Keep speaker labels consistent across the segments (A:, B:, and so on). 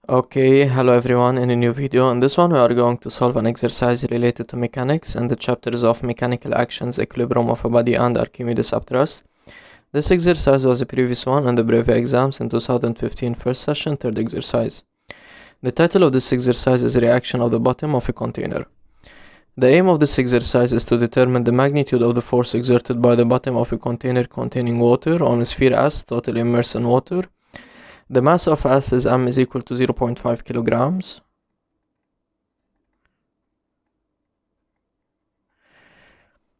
A: Okay, hello everyone. In a new video. In this one we are going to solve an exercise related to mechanics in the chapters of mechanical actions, equilibrium of a body, and Archimedes upthrust. This exercise was the previous one in the Brevet exams in 2015 first session, third exercise. The title of this exercise is Reaction of the Bottom of a Container. The aim of this exercise is to determine the magnitude of the force exerted by the bottom of a container containing water on a sphere S totally immersed in water. The mass of S is m is equal to 0.5 kilograms.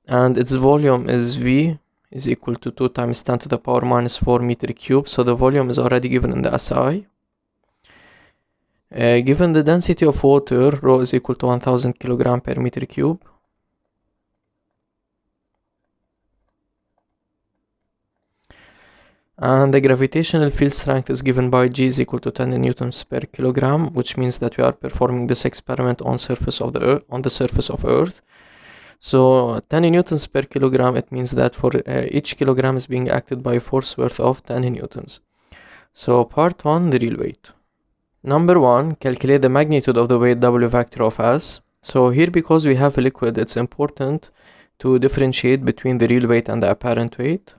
A: And its volume is V is equal to 2 times 10 to the power minus 4 meter cubed. So the volume is already given in the SI. Given the density of water, rho is equal to 1000 kilogram per meter cube. And the gravitational field strength is given by G is equal to 10 newtons per kilogram, which means that we are performing this experiment on the surface of Earth. So 10 newtons per kilogram, it means that for each kilogram is being acted by a force worth of 10 newtons. So part 1, the real weight. Number 1, calculate the magnitude of the weight W vector of S. So here, because we have a liquid, it's important to differentiate between the real weight and the apparent weight.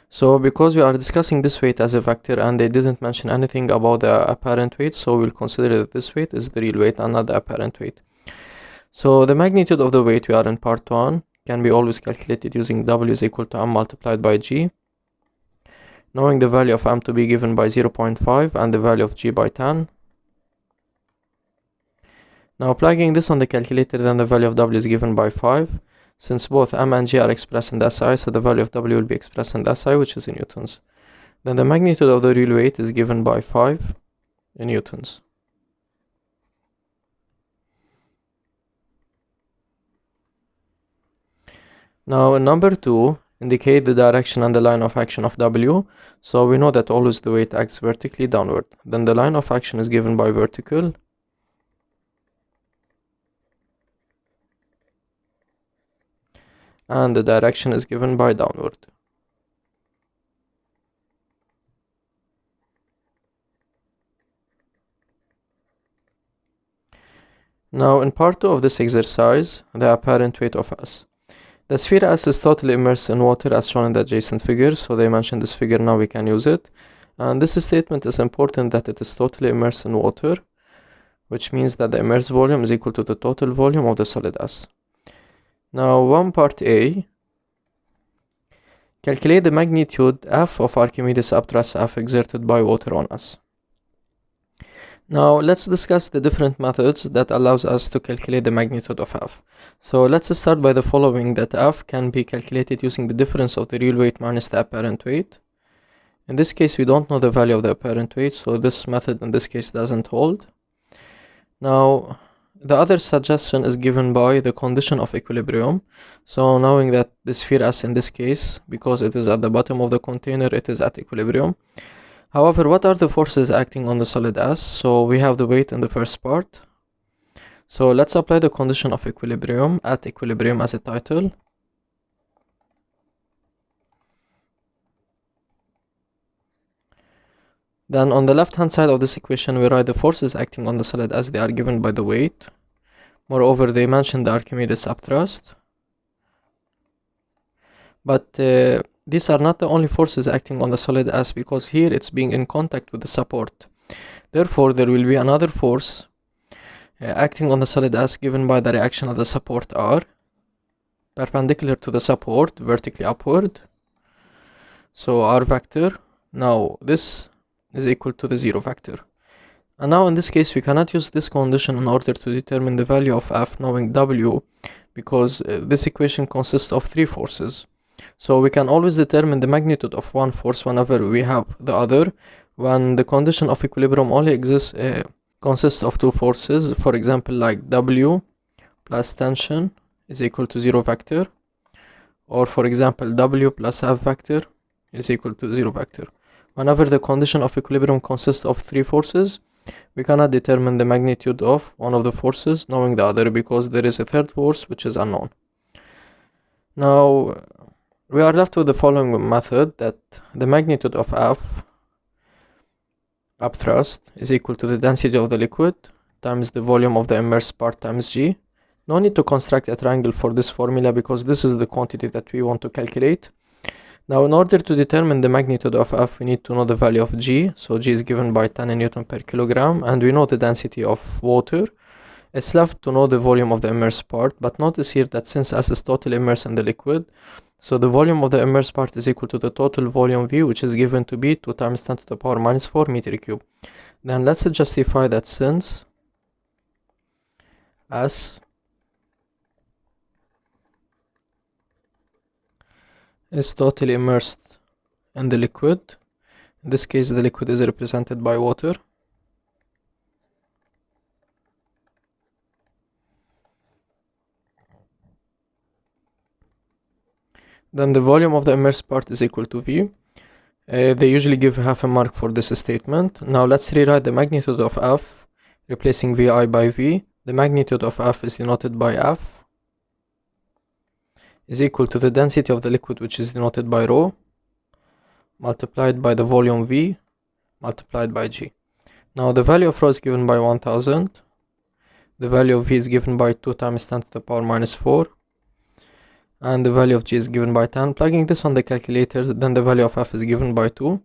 A: So because we are discussing this weight as a vector and they didn't mention anything about the apparent weight, so we'll consider that this weight is the real weight and not the apparent weight. So the magnitude of the weight, we are in part 1, can be always calculated using W is equal to m multiplied by G, knowing the value of m to be given by 0.5 and the value of G by 10. Now plugging this on the calculator, then the value of W is given by 5. Since both m and g are expressed in the SI, so the value of W will be expressed in the SI, which is in newtons. Then the magnitude of the real weight is given by 5 in newtons. Now in number 2, indicate the direction and the line of action of W. So we know that always the weight acts vertically downward. Then the line of action is given by vertical. And the direction is given by downward. Now in part 2 of this exercise, the apparent weight of S. The sphere S is totally immersed in water as shown in the adjacent figure, so they mentioned this figure, now we can use it. And this statement is important that it is totally immersed in water, which means that the immersed volume is equal to the total volume of the solid S. Now, part A, calculate the magnitude F of Archimedes upthrust F exerted by water on S. Now, let's discuss the different methods that allows us to calculate the magnitude of F. So, let's start by the following, that F can be calculated using the difference of the real weight minus the apparent weight. In this case, we don't know the value of the apparent weight, so this method in this case doesn't hold. Now, the other suggestion is given by the condition of equilibrium. So knowing that the sphere S in this case, because it is at the bottom of the container, it is at equilibrium. However, what are the forces acting on the solid S? So we have the weight in the first part. So let's apply the condition of equilibrium at equilibrium as a title. Then on the left hand side of this equation, we write the forces acting on the solid as they are given by the weight. Moreover, they mentioned the Archimedes upthrust. But these are not the only forces acting on the solid S, because here it's being in contact with the support. Therefore, there will be another force acting on the solid S given by the reaction of the support R, perpendicular to the support, vertically upward. So R vector. Now this is equal to the 0 vector. And now in this case, we cannot use this condition in order to determine the value of F knowing W, because this equation consists of 3 forces. So we can always determine the magnitude of one force whenever we have the other, when the condition of equilibrium only consists of 2 forces. For example, like W plus tension is equal to 0 vector, or for example, W plus F vector is equal to 0 vector. Whenever the condition of equilibrium consists of 3 forces, we cannot determine the magnitude of one of the forces knowing the other, because there is a third force which is unknown. Now, we are left with the following method, that the magnitude of F upthrust is equal to the density of the liquid times the volume of the immersed part times G. No need to construct a triangle for this formula because this is the quantity that we want to calculate. Now, in order to determine the magnitude of F, we need to know the value of G. So G is given by 10 Newton per kilogram, and we know the density of water. It's left to know the volume of the immersed part, but notice here that since S is totally immersed in the liquid, so the volume of the immersed part is equal to the total volume V, which is given to be 2 times 10 to the power minus 4 meter cube. Then let's justify that since S is totally immersed in the liquid, in this case the liquid is represented by water, then the volume of the immersed part is equal to V. They usually give half a mark for this statement. Now let's rewrite the magnitude of F, replacing Vi by V. The magnitude of F is denoted by F is equal to the density of the liquid, which is denoted by rho, multiplied by the volume V, multiplied by G. Now the value of rho is given by 1000, the value of V is given by 2 times 10 to the power minus 4, and the value of G is given by 10. Plugging this on the calculator, then the value of F is given by 2.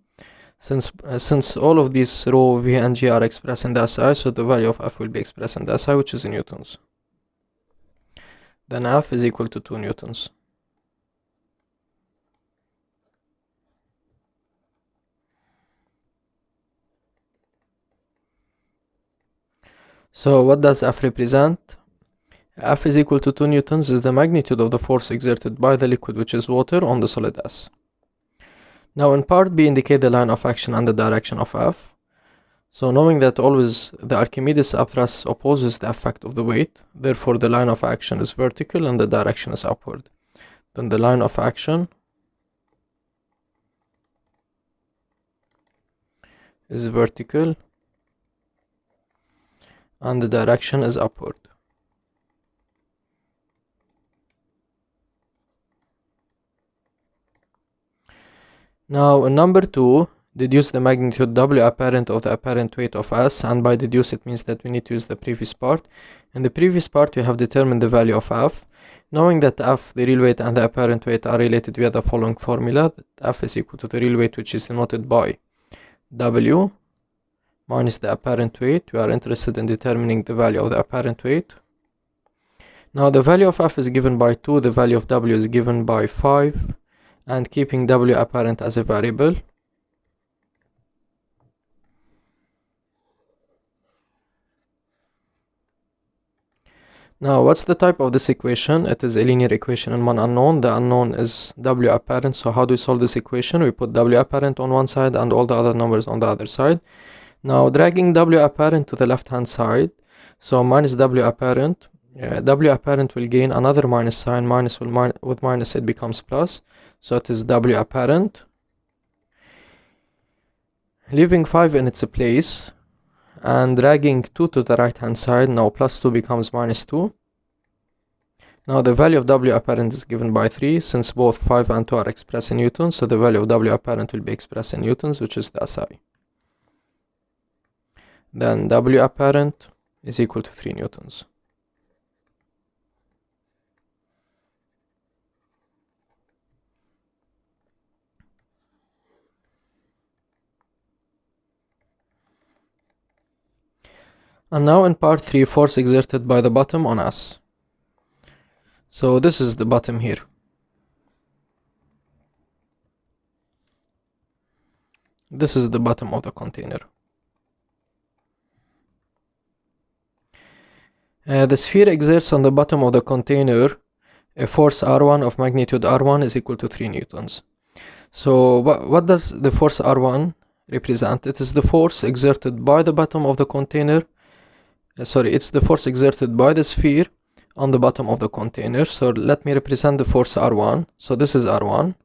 A: Since all of these rho, V, and G are expressed in the SI, so the value of F will be expressed in the SI, which is in newtons. Then F is equal to 2 newtons. So what does F represent? F is equal to 2 newtons is the magnitude of the force exerted by the liquid, which is water, on the solid S. Now in part B, indicate the line of action and the direction of F. So knowing that always the Archimedes upthrust opposes the effect of the weight, therefore the line of action is vertical and the direction is upward. Then the line of action is vertical and the direction is upward. Now in number 2, deduce the magnitude W apparent of the apparent weight of S, and by deduce it means that we need to use the previous part. In the previous part we have determined the value of F. Knowing that F, the real weight, and the apparent weight are related via the following formula, that F is equal to the real weight, which is denoted by W minus the apparent weight. We are interested in determining the value of the apparent weight. Now the value of F is given by 2, the value of W is given by 5, and keeping W apparent as a variable. Now what's the type of this equation? It is a linear equation and one unknown. The unknown is W apparent. So how do we solve this equation? We put W apparent on one side and all the other numbers on the other side. Now dragging W apparent to the left hand side, so minus W apparent, W apparent will gain another minus sign, with minus it becomes plus, so it is W apparent. Leaving 5 in its place and dragging 2 to the right hand side, now plus 2 becomes minus 2. Now the value of W apparent is given by 3, since both 5 and 2 are expressed in newtons, so the value of W apparent will be expressed in newtons, which is the SI. Then W apparent is equal to 3 newtons. And now in part 3, force exerted by the bottom on S. So this is the bottom here. This is the bottom of the container. The sphere exerts on the bottom of the container a force R1 of magnitude R1 is equal to 3 newtons. So what does the force R1 represent? It is the force exerted by the bottom of the container. It's the force exerted by the sphere on the bottom of the container. So let me represent the force R1. So this is R1.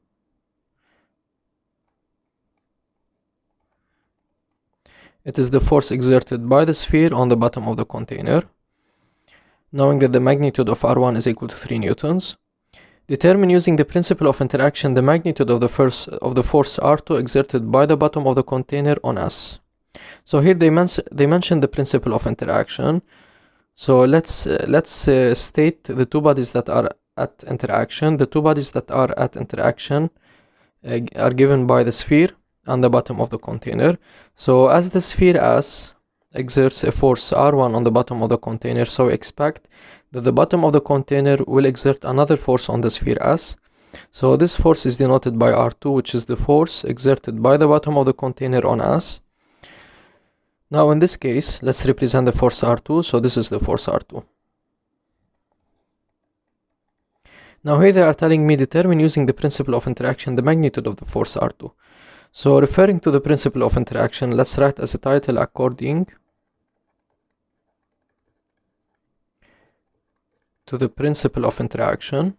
A: It is the force exerted by the sphere on the bottom of the container. Knowing that the magnitude of R1 is equal to 3 newtons. Determine using the principle of interaction the magnitude of the force R2 exerted by the bottom of the container on S. So here they mention the principle of interaction. So let's state the two bodies that are at interaction. The two bodies that are at interaction are given by the sphere and the bottom of the container. So as the sphere S exerts a force R1 on the bottom of the container, so expect that the bottom of the container will exert another force on the sphere S. So this force is denoted by R2, which is the force exerted by the bottom of the container on S. Now in this case, let's represent the force R2, so this is the force R2. Now here they are telling me determine using the principle of interaction the magnitude of the force R2. So referring to the principle of interaction, let's write as a title according to the principle of interaction.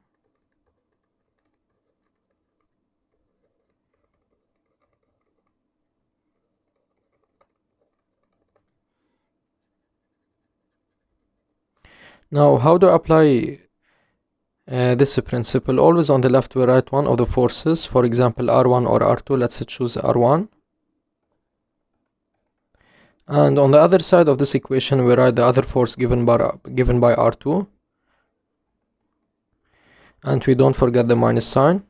A: Now how to apply this principle? Always on the left we write one of the forces, for example R1 or R2. Let's choose R1. And on the other side of this equation we write the other force given by R2. And we don't forget the minus sign.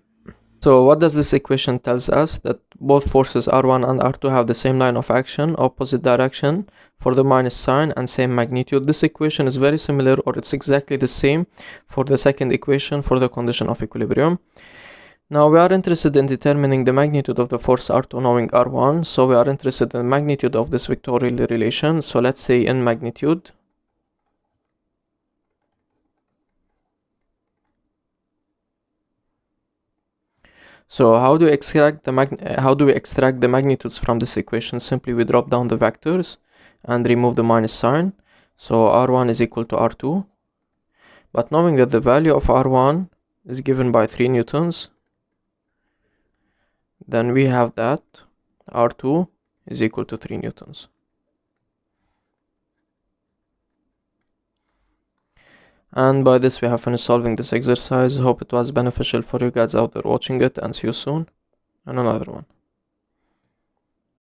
A: So what does this equation tells us? That both forces R1 and R2 have the same line of action, opposite direction for the minus sign, and same magnitude. This equation is very similar, or it's exactly the same for the second equation for the condition of equilibrium. Now we are interested in determining the magnitude of the force R2 knowing R1, so we are interested in the magnitude of this vectorial relation. So let's say in magnitude. So how do we extract the magnitudes from this equation? Simply we drop down the vectors and remove the minus sign. So R1 is equal to R2. But knowing that the value of R1 is given by 3 newtons, then we have that R2 is equal to 3 newtons. And by this we have finished solving this exercise. Hope it was beneficial for you guys out there watching it, and see you soon in another one.